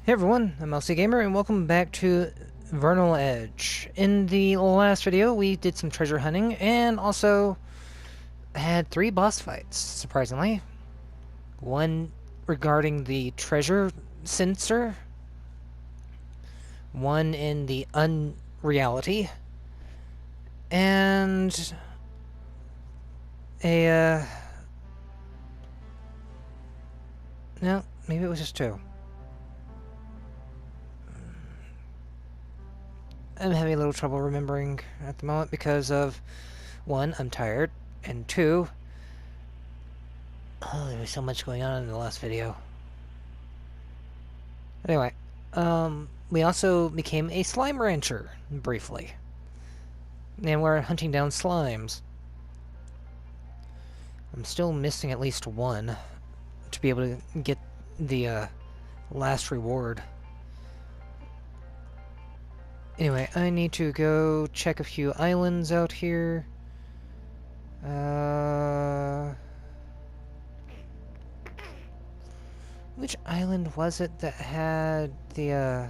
Hey everyone, I'm LC Gamer and welcome back to Vernal Edge. In the last video, we did some treasure hunting and also had 3 boss fights, surprisingly. One regarding the treasure sensor, one in the unreality, and no, maybe it was just 2. I'm having a little trouble remembering at the moment because of, 1, I'm tired, and 2, oh, there was so much going on in the last video. Anyway, we also became a slime rancher, briefly. And we're hunting down slimes. I'm still missing at least 1 to be able to get the, last reward. Anyway, I need to go check a few islands out here. Which island was it that had the,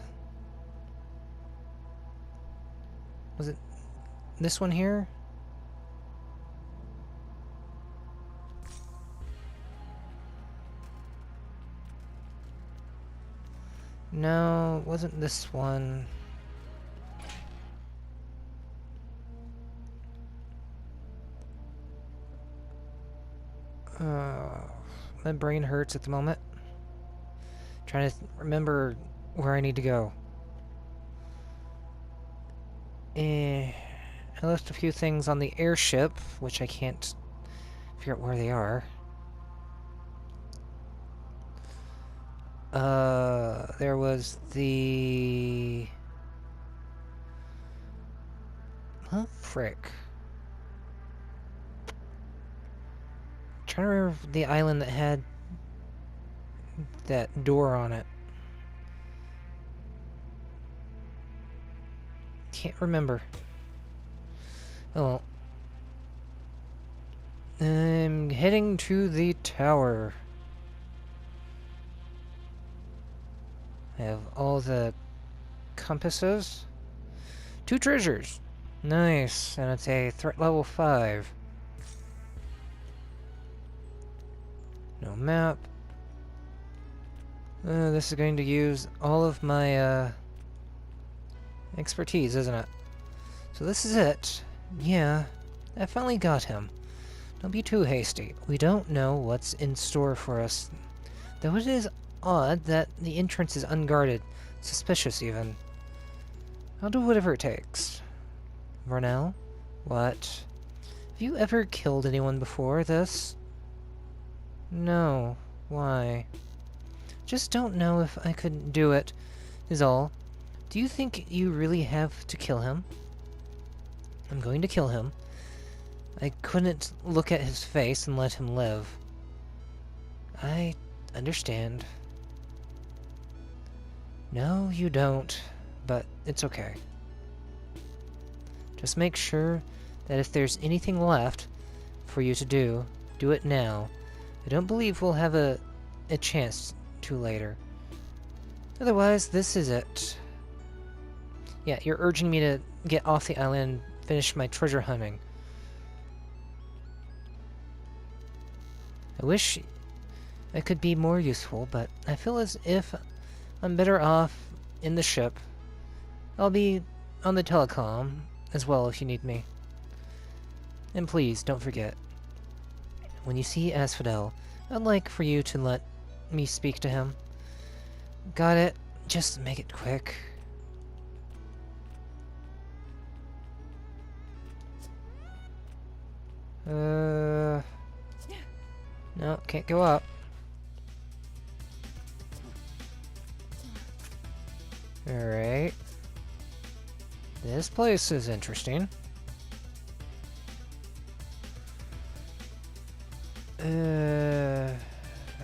was it this one here? No, it wasn't this one. My brain hurts at the moment. Trying to remember where I need to go. I left a few things on the airship, which I can't figure out where they are. There was the... Oh, frick. Trying to remember the island that had that door on it. Can't remember. Oh well. I'm heading to the tower. I have all the compasses. 2 treasures. Nice. And it's a threat level 5. No map. This is going to use all of my, expertise, isn't it? So this is it. Yeah, I finally got him. Don't be too hasty. We don't know what's in store for us. Though it is odd that the entrance is unguarded. Suspicious, even. I'll do whatever it takes. Vernal? What? Have you ever killed anyone before this? No. Why? Just don't know if I could do it, is all. Do you think you really have to kill him? I'm going to kill him. I couldn't look at his face and let him live. I understand. No, you don't, but it's okay. Just make sure that if there's anything left for you to do, do it now. I don't believe we'll have a chance to later. Otherwise, this is it. Yeah, you're urging me to get off the island and finish my treasure hunting. I wish I could be more useful, but I feel as if I'm better off in the ship. I'll be on the telecom as well if you need me. And please, don't forget, when you see Asphodel, I'd like for you to let me speak to him. Got it? Just make it quick. No, can't go up. Alright. This place is interesting.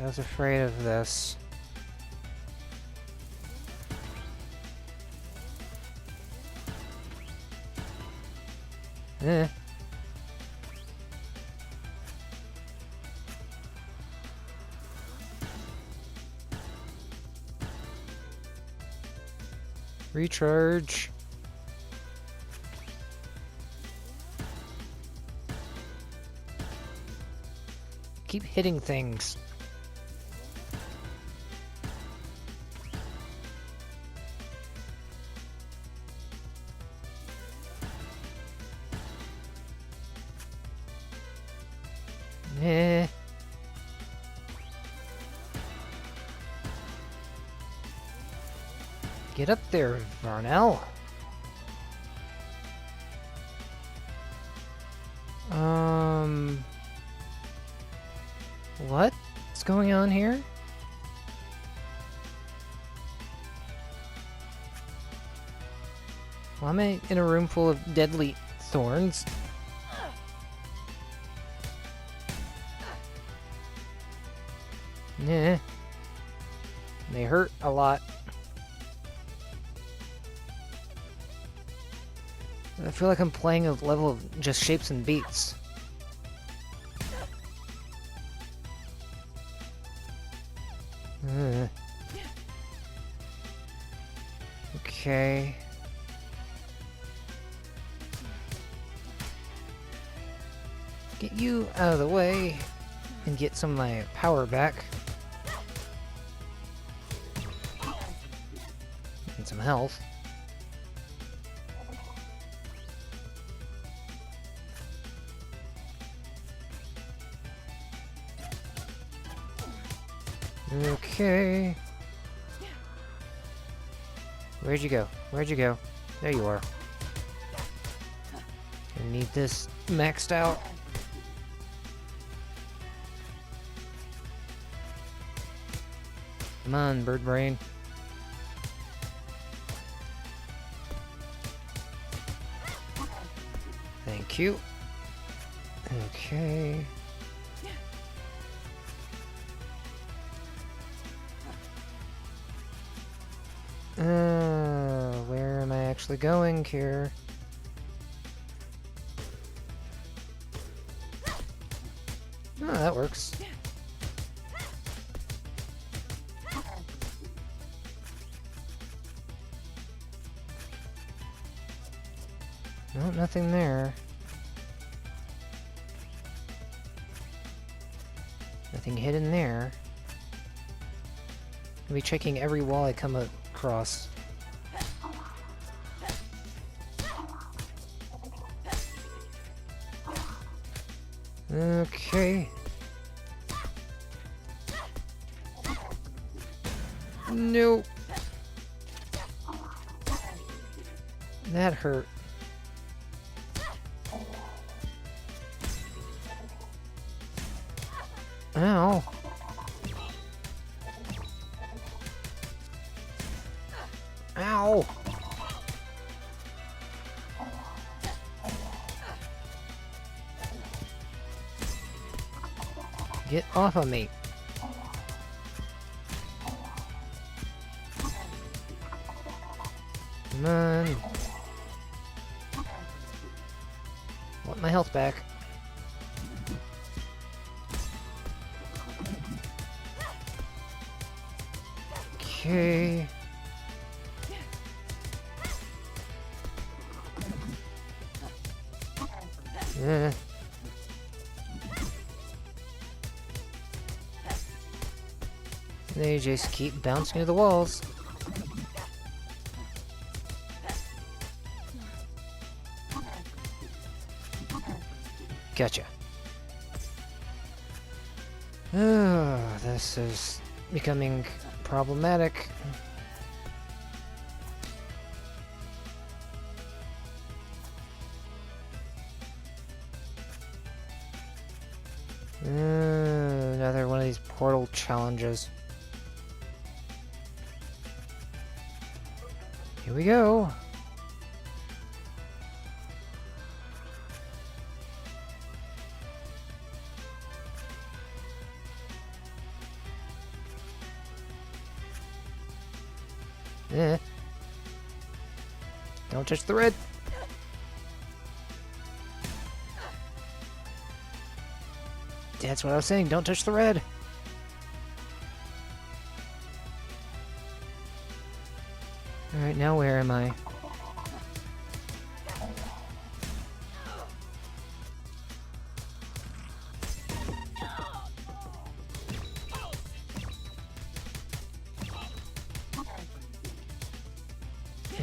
I was afraid of this. Eh. Recharge. Keep hitting things. Eh. Get up there, Vernal. What's going on here? Why am I in a room full of deadly thorns? Nah. They hurt a lot. I feel like I'm playing a level of just shapes and beats. Okay. Get you out of the way and get some of my power back. And some health. Okay. Where'd you go? Where'd you go? There you are. I need this maxed out. Come on, bird brain. Thank you. Okay. Where am I actually going here? Oh, that works. No, nothing there. Nothing hidden there. I'll be checking every wall I come across. Okay. Nope. That hurt. Ow. Ow. Get off of me. Come on. Want my health back. Okay. Yeah. They just keep bouncing into the walls. Gotcha. Oh, this is becoming problematic. Another one of these portal challenges. Here we go. Don't touch the red. That's what I was saying, don't touch the red. Alright, now where am I? Oh,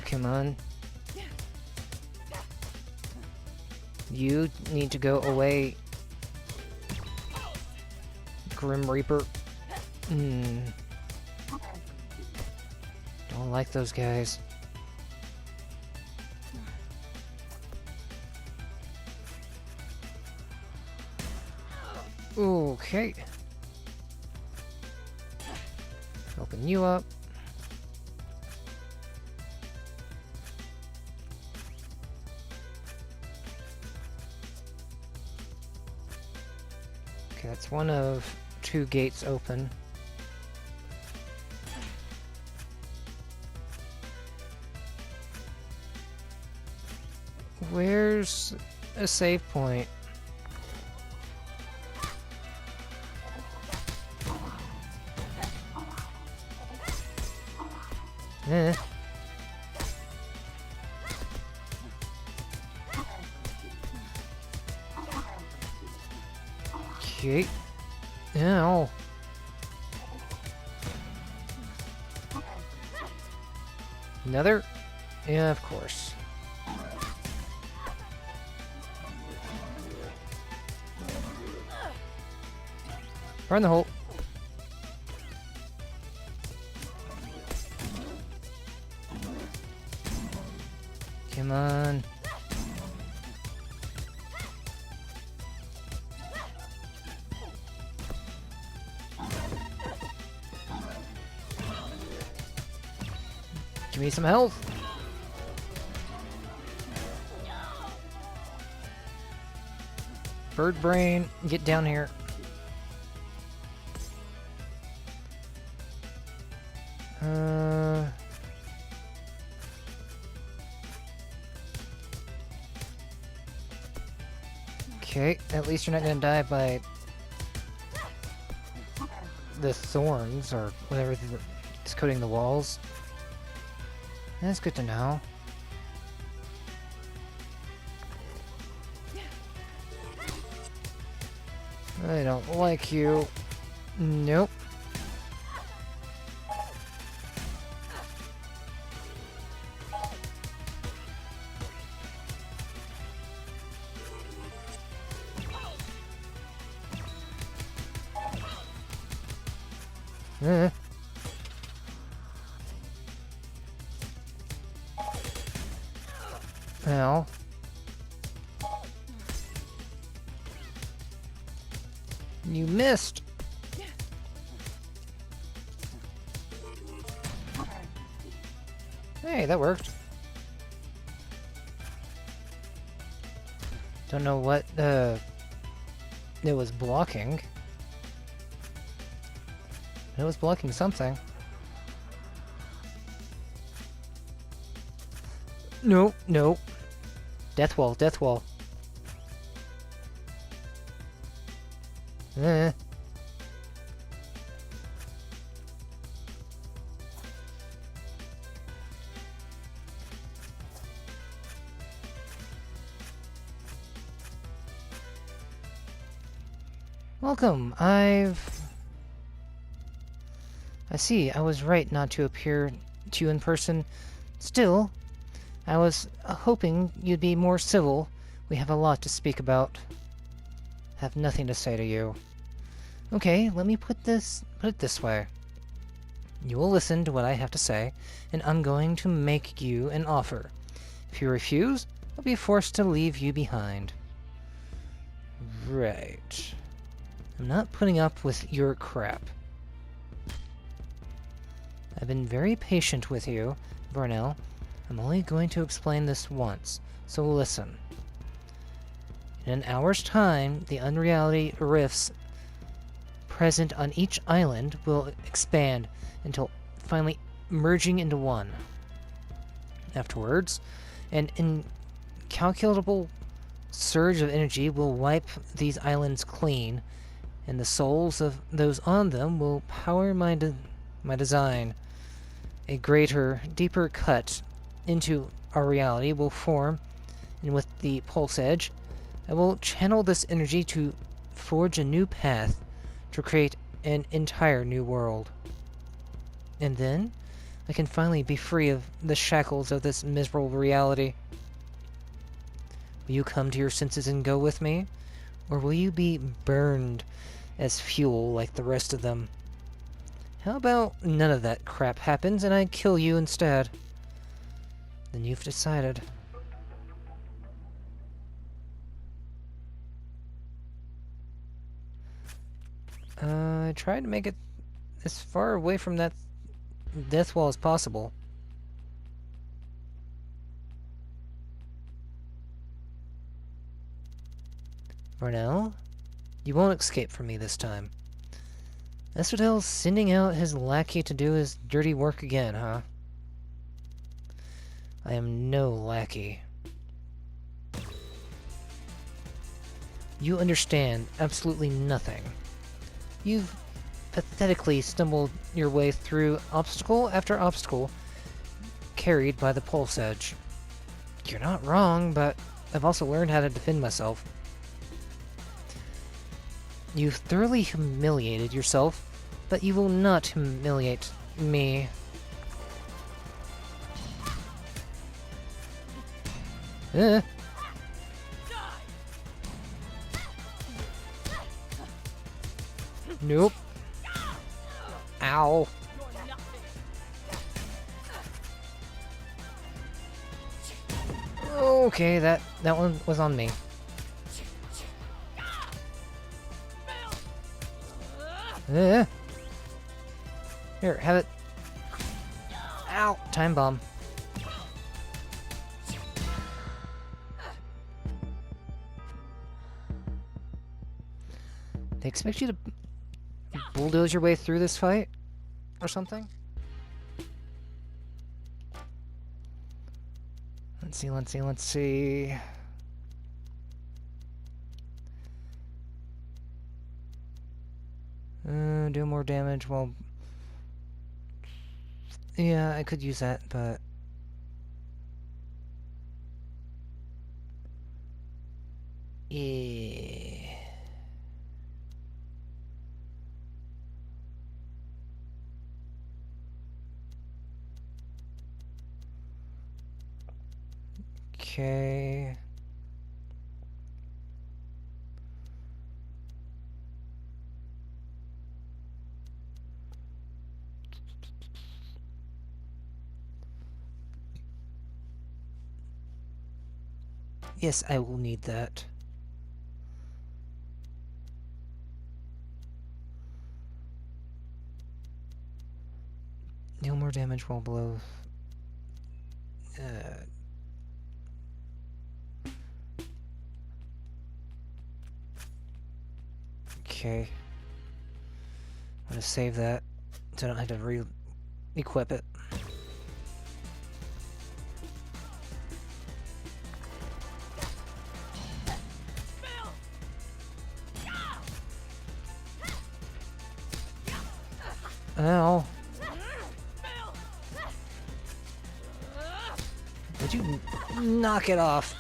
come on. You need to go away, Grim Reaper. Don't like those guys. Okay. Open you up. Okay, that's one of 2 gates open. Where's a save point? Eh. Okay. Ow. Another? Yeah, of course. Burn the hole. Come on. Give me some health. Bird brain, get down here. Okay, at least you're not gonna die by the thorns or whatever is coating the walls. That's good to know. I don't like you. Nope. Ow. You missed. Hey, that worked. Don't know what it was blocking. It was blocking something. No, no. Death wall, death wall. Welcome. I see, I was right not to appear to you in person. Still, I was hoping you'd be more civil. We have a lot to speak about. Have nothing to say to you. Okay, let me put it this way. You will listen to what I have to say, and I'm going to make you an offer. If you refuse, I'll be forced to leave you behind. Right. I'm not putting up with your crap. I've been very patient with you, Vernal. I'm only going to explain this once, so listen. In an hour's time, the unreality rifts present on each island will expand until finally merging into one. Afterwards, an incalculable surge of energy will wipe these islands clean, and the souls of those on them will power my design. a greater, deeper cut into our reality will form, and with the pulse edge, I will channel this energy to forge a new path to create an entire new world. And then, I can finally be free of the shackles of this miserable reality. Will you come to your senses and go with me? Or will you be burned as fuel like the rest of them? How about none of that crap happens and I kill you instead? Then you've decided. I tried to make it as far away from that death wall as possible. Vernal, you won't escape from me this time. Asphodel's sending out his lackey to do his dirty work again, huh? I am no lackey. You understand absolutely nothing. You've pathetically stumbled your way through obstacle after obstacle, carried by the pulse edge. You're not wrong, but I've also learned how to defend myself. You've thoroughly humiliated yourself, but you will not humiliate me. Nope. Ow. Okay, that one was on me. Here, have it. Ow! Time bomb. They expect you to bulldoze your way through this fight? Or something? Let's see. Do more damage while... Yeah, I could use that, but... Yeah. Okay. Yes, I will need that. Deal more damage while below. Okay. I'm gonna save that so I don't have to re-equip it. Ow. Would you knock it off?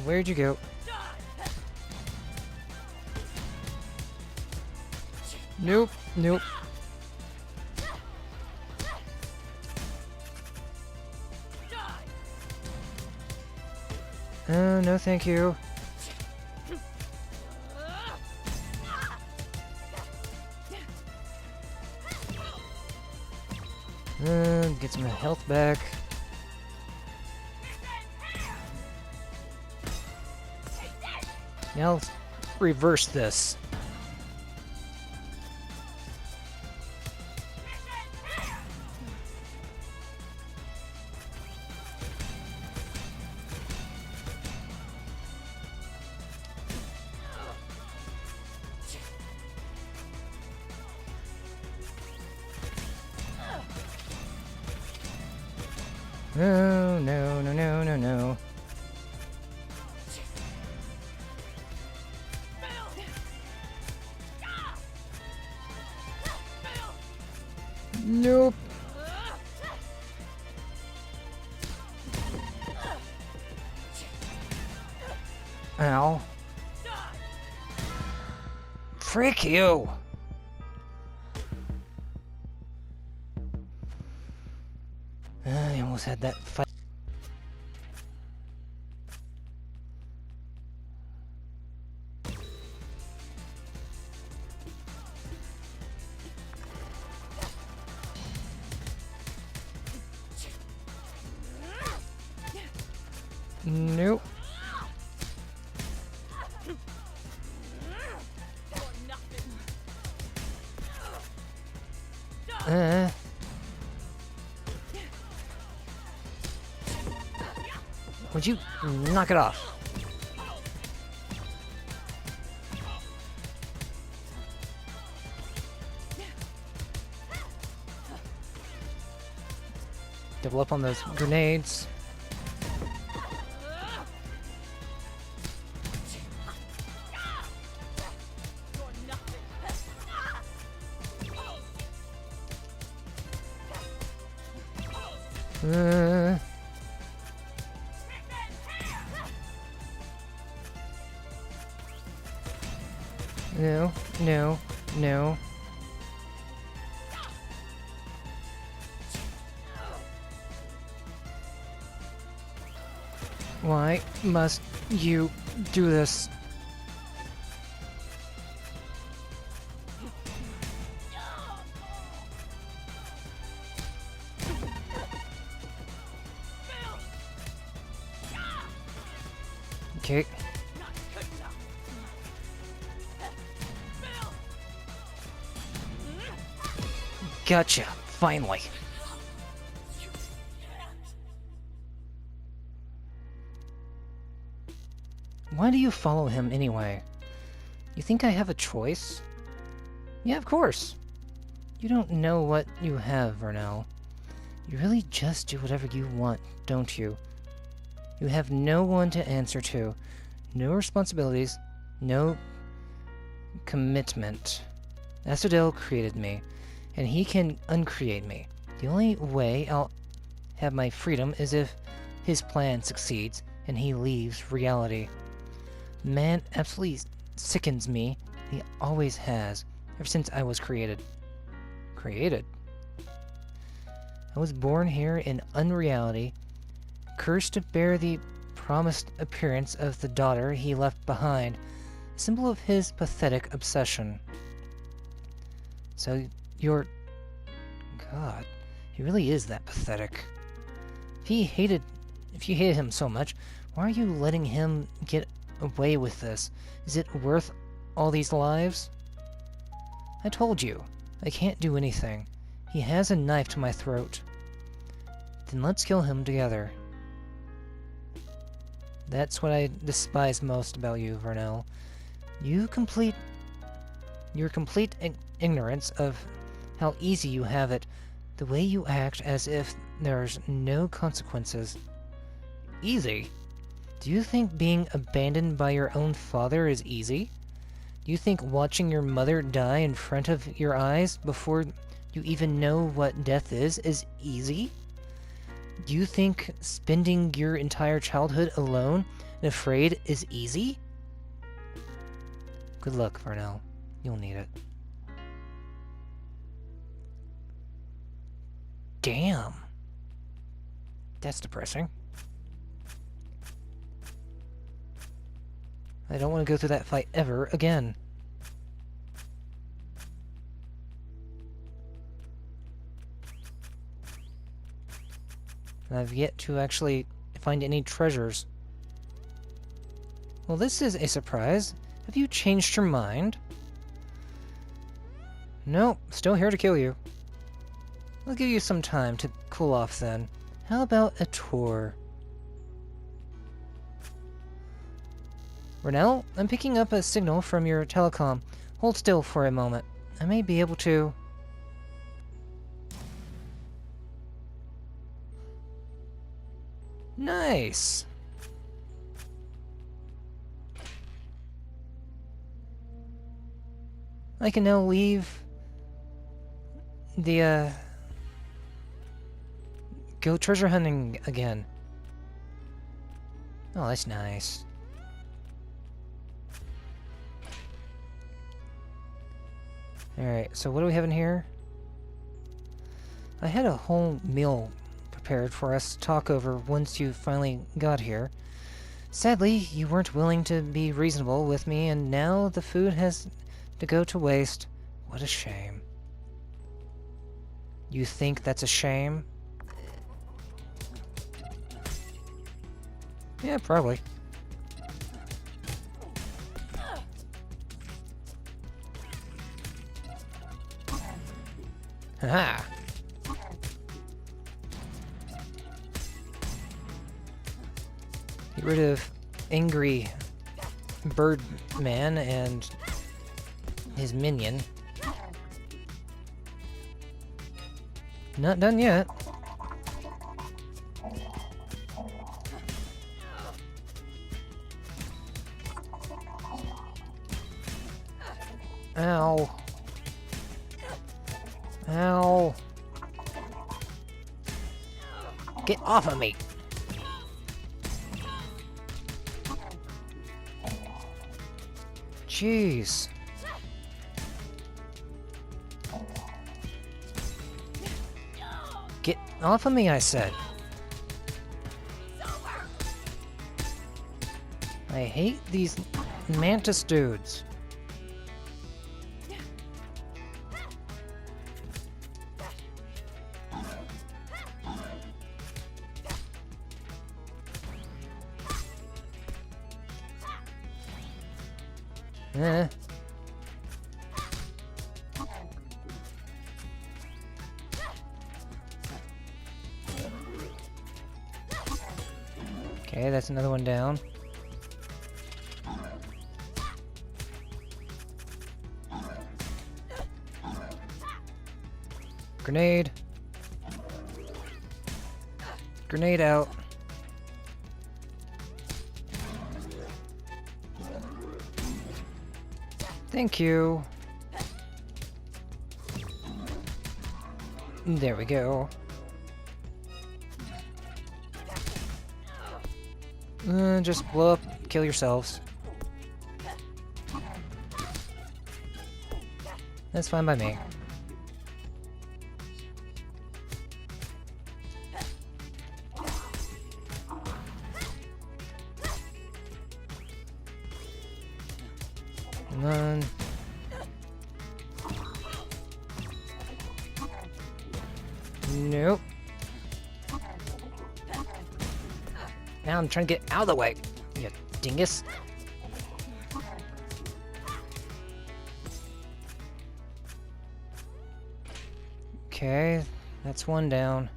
Where'd you go? Nope, nope. No thank you. Get some health back. Now let's reverse this. No, no, no, no, no, no. Nope. Ow. Frick you! I almost had that fight. Nope. Would you knock it off? Double up on those grenades. No, no, no. Why must you do this? Okay. Gotcha, finally. Why do you follow him anyway? You think I have a choice? Yeah, of course. You don't know what you have, Vernal. You really just do whatever you want, don't you? You have no one to answer to, no responsibilities, no commitment. Asphodel created me, and he can uncreate me. The only way I'll have my freedom is if his plan succeeds and he leaves reality. Man absolutely sickens me. He always has, ever since I was created. Created? I was born here in unreality, cursed to bear the promised appearance of the daughter he left behind, a symbol of his pathetic obsession. So you're... God, he really is that pathetic. If you hated him so much, why are you letting him get away with this? Is it worth all these lives? I told you, I can't do anything. He has a knife to my throat. Then let's kill him together. That's what I despise most about you, Vernal. Your complete ignorance of how easy you have it, the way you act as if there's no consequences. Easy? Do you think being abandoned by your own father is easy? Do you think watching your mother die in front of your eyes before you even know what death is easy? Do you think spending your entire childhood alone and afraid is easy? Good luck, Vernal. You'll need it. Damn. That's depressing. I don't want to go through that fight ever again. And I've yet to actually find any treasures. Well, this is a surprise. Have you changed your mind? Nope, still here to kill you. I'll give you some time to cool off then. How about a tour? Vernal, I'm picking up a signal from your telecom. Hold still for a moment. I may be able to... Nice! I can now leave the, go treasure hunting again. Oh, that's nice. Alright, so what do we have in here? I had a whole meal prepared for us to talk over once you finally got here. Sadly, you weren't willing to be reasonable with me, and now the food has to go to waste. What a shame. You think that's a shame? Yeah, probably. Haha! Get rid of angry bird man and his minion. Not done yet. Ow. Ow. Get off of me! Jeez. Get off of me, I said. I hate these mantis dudes. Eh. Okay, that's another one down. Grenade. Grenade out. Thank you. There we go. Just blow up, kill yourselves. That's fine by me. None. Nope. Now I'm trying to get out of the way, you dingus. Okay, that's one down.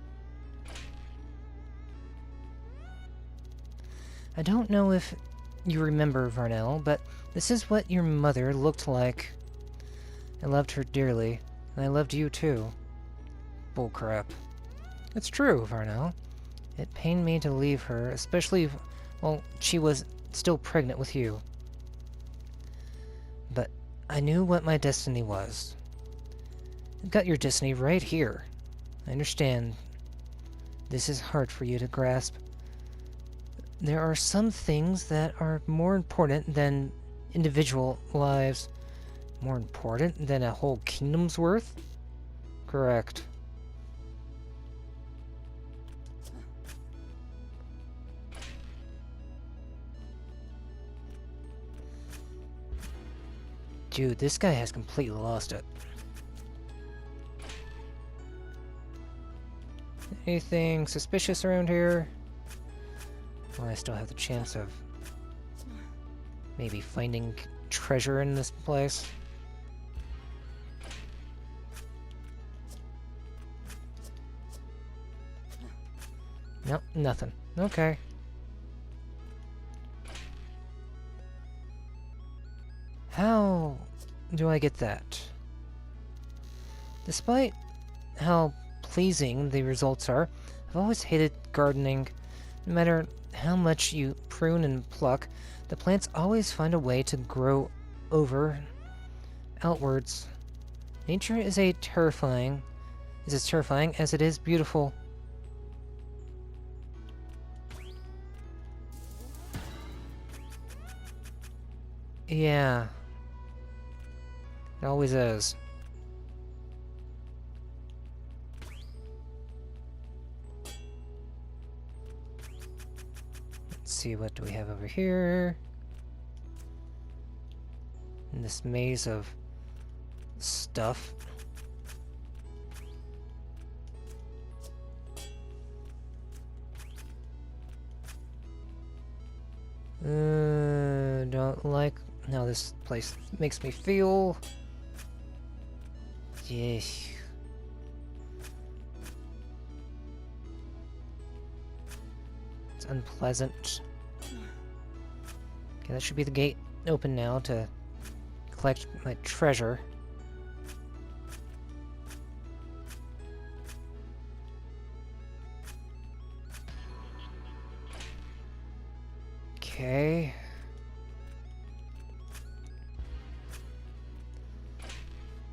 I don't know if you remember, Vernal, but this is what your mother looked like. I loved her dearly, and I loved you too. Bullcrap. It's true, Vernal. It pained me to leave her, especially while she was still pregnant with you. But I knew what my destiny was. I've got your destiny right here. I understand this is hard for you to grasp. There are some things that are more important than individual lives. More important than a whole kingdom's worth? Correct. Dude, this guy has completely lost it. Anything suspicious around here? Well, I still have the chance of maybe finding treasure in this place. Nope, nothing. Okay. How do I get that? Despite how pleasing the results are, I've always hated gardening, no matter how much you prune and pluck, the plants always find a way to grow outwards. Nature is as terrifying as it is beautiful. Yeah. It always is. Let's see, what do we have over here? In this maze of stuff. Don't like how this place makes me feel. Yes. It's unpleasant. Okay, that should be the gate open now to collect my treasure. Okay.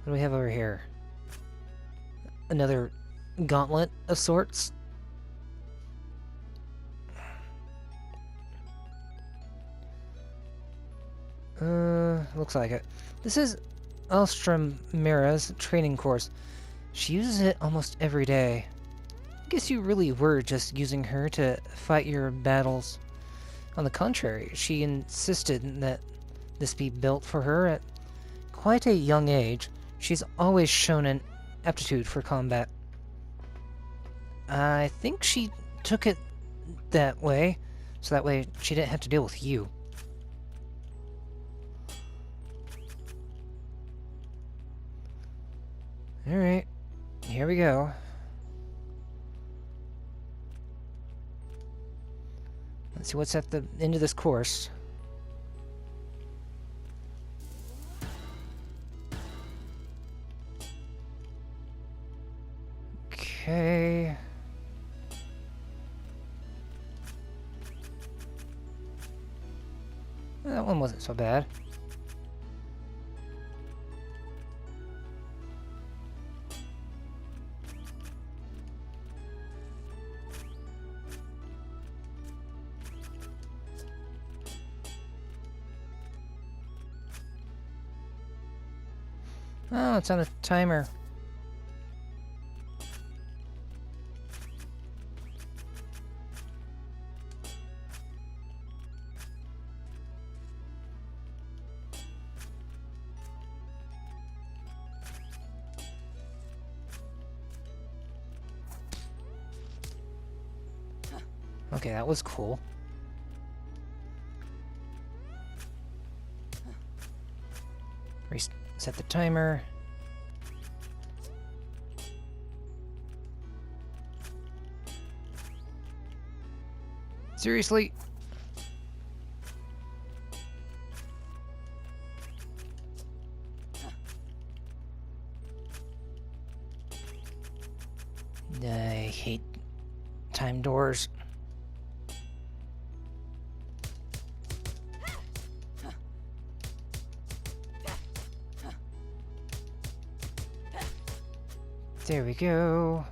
What do we have over here? Another gauntlet of sorts? Looks like it. This is Alstrom Mira's training course. She uses it almost every day. I guess you really were just using her to fight your battles. On the contrary, she insisted that this be built for her at quite a young age. She's always shown an aptitude for combat. I think she took it that way, so that way she didn't have to deal with you. Alright, here we go. Let's see what's at the end of this course. Okay. That one wasn't so bad. Oh, it's on a timer. Okay, that was cool. Reset the timer. Seriously? I hate time doors. There we go.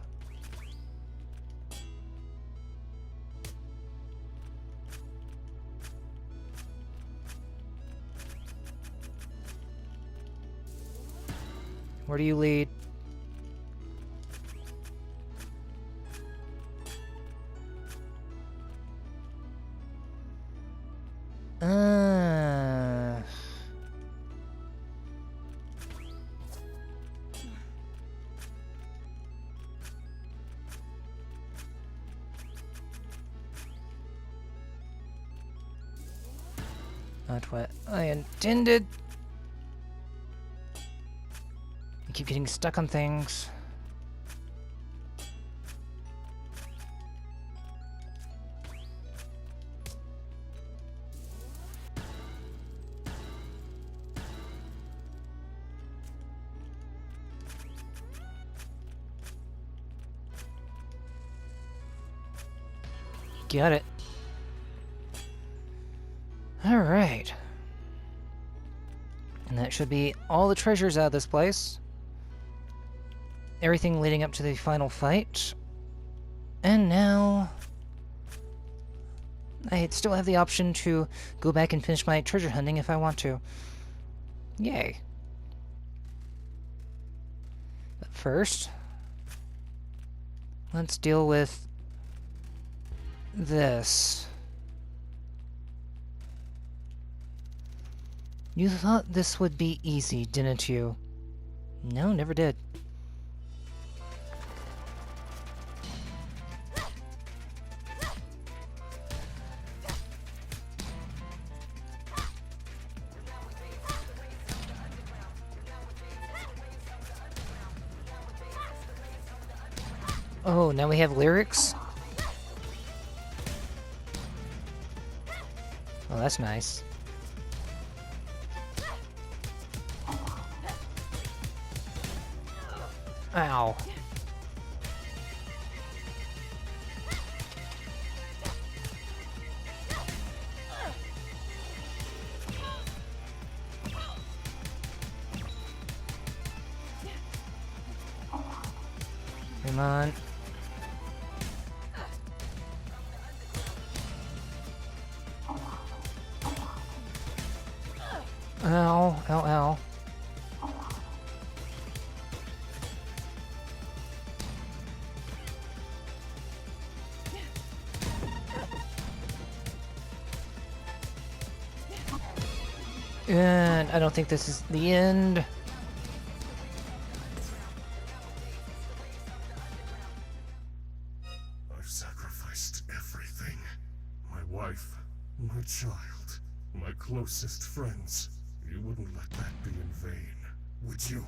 Where do you lead? Not what I intended. I keep getting stuck on things. Got it. And that should be all the treasures out of this place. Everything leading up to the final fight. And now I still have the option to go back and finish my treasure hunting if I want to. Yay. But first, let's deal with this. You thought this would be easy, didn't you? No, never did. Oh, now we have lyrics? Oh, that's nice. Ow. Come on. Ow, ow, ow. And I don't think this is the end. I've sacrificed everything. My wife, my child, my closest friends. You wouldn't let that be in vain, would you?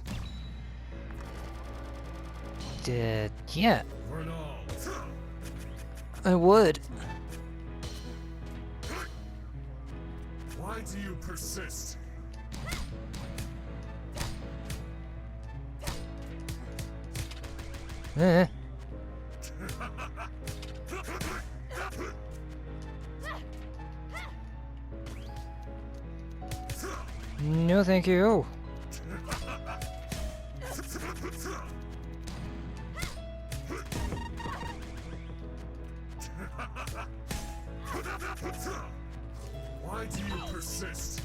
Yeah, Vernal! I would. Why do you persist? Eh. No, thank you. Why do you persist?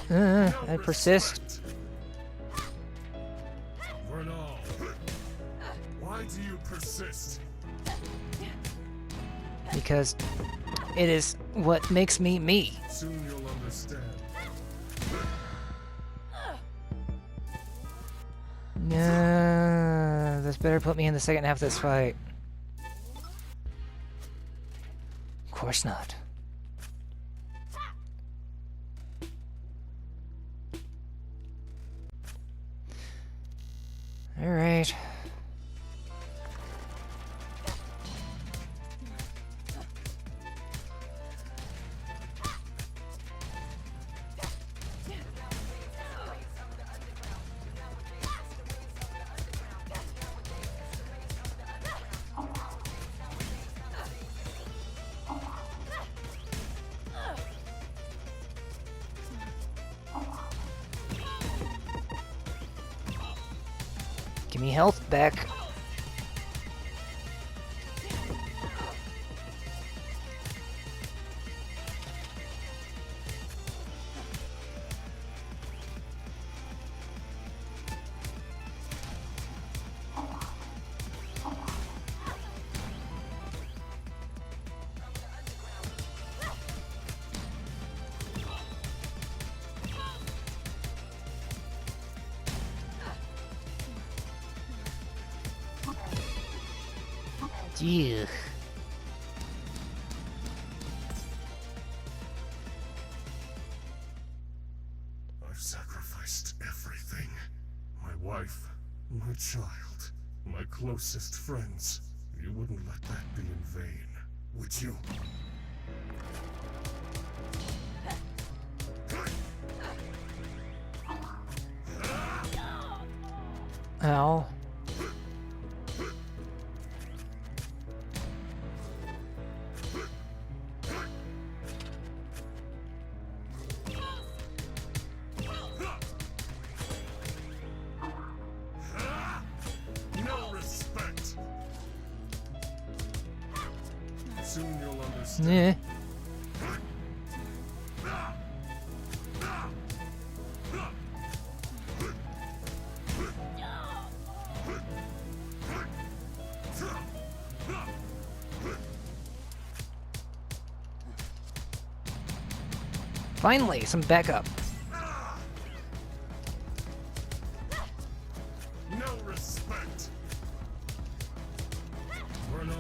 I persist. Vernal, why do you persist? Because it is what makes me me. Soon you'll understand. This better put me in the second half of this fight. Of course not. All right. Give me health back. Ugh. I've sacrificed everything. My wife, my child, my closest friends. You wouldn't let that be in vain, would you? Ow. Soon you'll understand. Yeah. Finally, some backup. No respect. Vernal.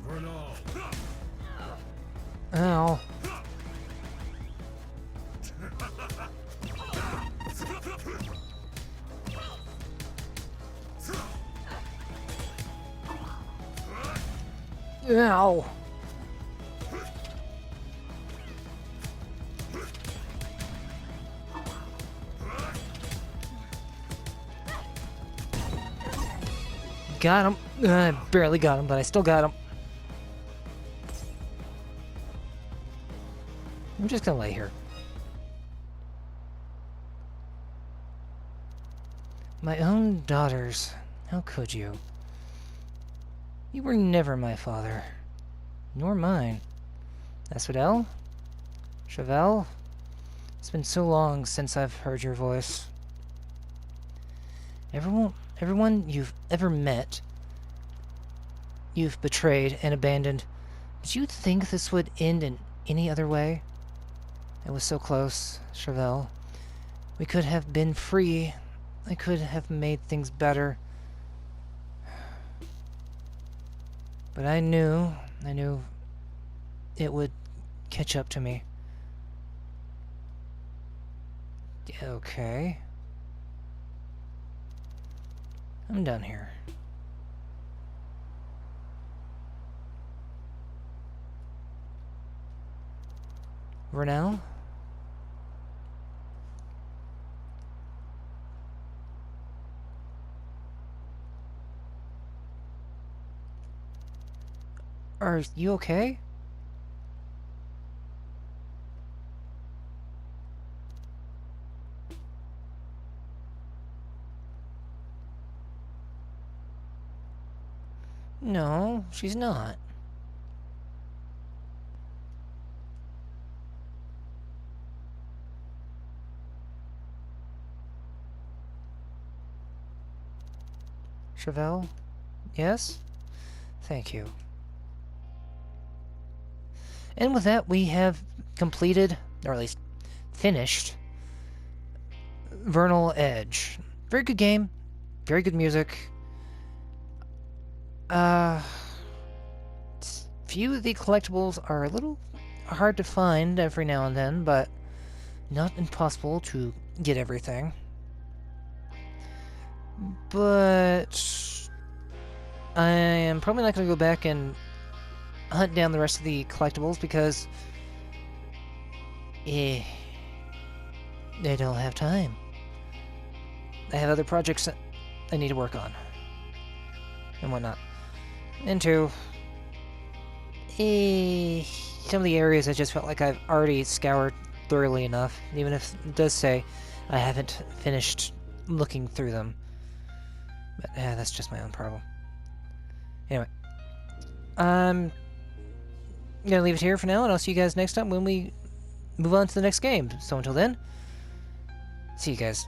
Vernal. Ow. Ow. Got him. I barely got him, but I still got him. I'm just gonna lay here. My own daughters. How could you? You were never my father. Nor mine. Asphodel? Chevelle? It's been so long since I've heard your voice. Everyone you've ever met, you've betrayed and abandoned. Did you think this would end in any other way? It was so close, Chevelle. We could have been free. I could have made things better. But I knew it would catch up to me. Okay. I'm done here. Vernal? Are you okay? No, she's not. Chevelle? Yes? Thank you. And with that, we have completed, or at least finished, Vernal Edge. Very good game. Very good music. Few of the collectibles are a little hard to find every now and then, but not impossible to get everything. But I am probably not going to go back and hunt down the rest of the collectibles because I don't have time. I have other projects that I need to work on and whatnot. And two, some of the areas I just felt like I've already scoured thoroughly enough, even if it does say I haven't finished looking through them. But that's just my own problem. Anyway, I'm gonna leave it here for now, and I'll see you guys next time when we move on to the next game. So until then, see you guys.